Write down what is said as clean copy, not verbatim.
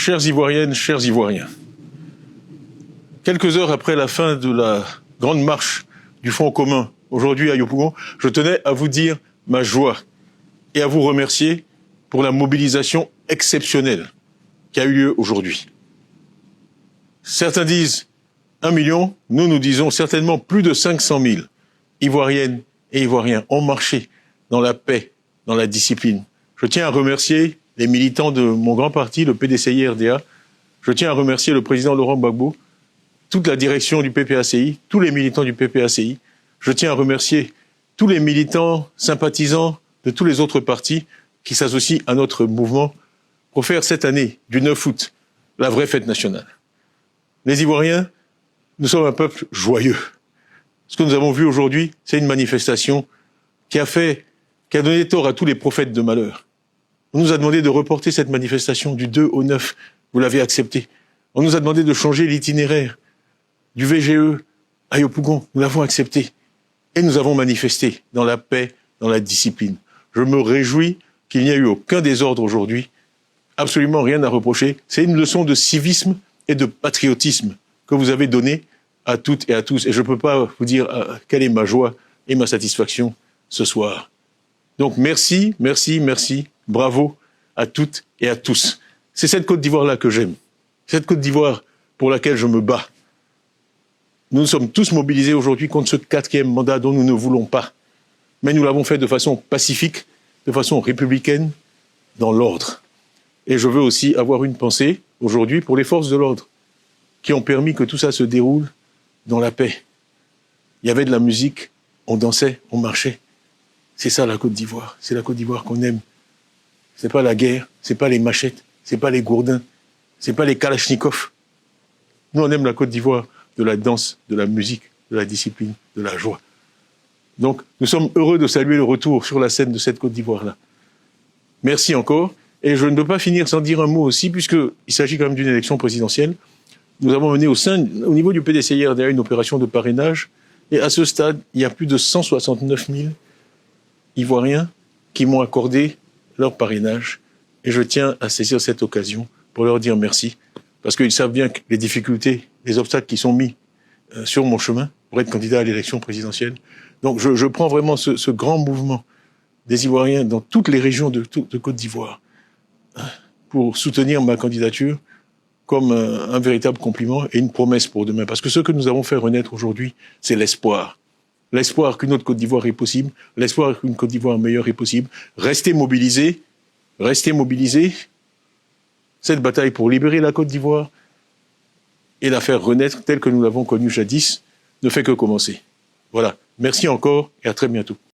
Chères Ivoiriennes, chers Ivoiriens, quelques heures après la fin de la grande marche du Front commun, aujourd'hui à Yopougon, je tenais à vous dire ma joie et à vous remercier pour la mobilisation exceptionnelle qui a eu lieu aujourd'hui. Certains disent 1 million, nous disons certainement plus de 500 000 Ivoiriennes et Ivoiriens ont marché dans la paix, dans la discipline. Je tiens à remercier les militants de mon grand parti, le PDCI-RDA. Je tiens à remercier le président Laurent Gbagbo, toute la direction du PPACI, tous les militants du PPACI. Je tiens à remercier tous les militants sympathisants de tous les autres partis qui s'associent à notre mouvement pour faire cette année, du 9 août, la vraie fête nationale. Les Ivoiriens, nous sommes un peuple joyeux. Ce que nous avons vu aujourd'hui, c'est une manifestation qui a donné tort à tous les prophètes de malheur. On nous a demandé de reporter cette manifestation du 2 au 9. Vous l'avez accepté. On nous a demandé de changer l'itinéraire du VGE à Yopougon. Nous l'avons accepté. Et nous avons manifesté dans la paix, dans la discipline. Je me réjouis qu'il n'y ait eu aucun désordre aujourd'hui. Absolument rien à reprocher. C'est une leçon de civisme et de patriotisme que vous avez donnée à toutes et à tous. Et je ne peux pas vous dire quelle est ma joie et ma satisfaction ce soir. Donc merci, merci, merci. Bravo à toutes et à tous. C'est cette Côte d'Ivoire-là que j'aime. Cette Côte d'Ivoire pour laquelle je me bats. Nous sommes tous mobilisés aujourd'hui contre ce 4e mandat dont nous ne voulons pas. Mais nous l'avons fait de façon pacifique, de façon républicaine, dans l'ordre. Et je veux aussi avoir une pensée aujourd'hui pour les forces de l'ordre qui ont permis que tout ça se déroule dans la paix. Il y avait de la musique, on dansait, on marchait. C'est ça la Côte d'Ivoire. C'est la Côte d'Ivoire qu'on aime. C'est pas la guerre, c'est pas les machettes, c'est pas les gourdins, c'est pas les kalachnikovs. Nous, on aime la Côte d'Ivoire de la danse, de la musique, de la discipline, de la joie. Donc, nous sommes heureux de saluer le retour sur la scène de cette Côte d'Ivoire-là. Merci encore. Et je ne peux pas finir sans dire un mot aussi, puisqu'il s'agit quand même d'une élection présidentielle. Nous avons mené au niveau du PDCI-RDA une opération de parrainage. Et à ce stade, il y a plus de 169 000 Ivoiriens qui m'ont accordé leur parrainage. Et je tiens à saisir cette occasion pour leur dire merci. Parce qu'ils savent bien que les difficultés, les obstacles qui sont mis sur mon chemin pour être candidat à l'élection présidentielle. Donc je prends vraiment ce grand mouvement des Ivoiriens dans toutes les régions de Côte d'Ivoire pour soutenir ma candidature comme un véritable compliment et une promesse pour demain. Parce que ce que nous avons fait renaître aujourd'hui, c'est l'espoir. L'espoir qu'une autre Côte d'Ivoire est possible, l'espoir qu'une Côte d'Ivoire meilleure est possible. Restez mobilisés, restez mobilisés. Cette bataille pour libérer la Côte d'Ivoire et la faire renaître telle que nous l'avons connue jadis ne fait que commencer. Voilà. Merci encore et à très bientôt.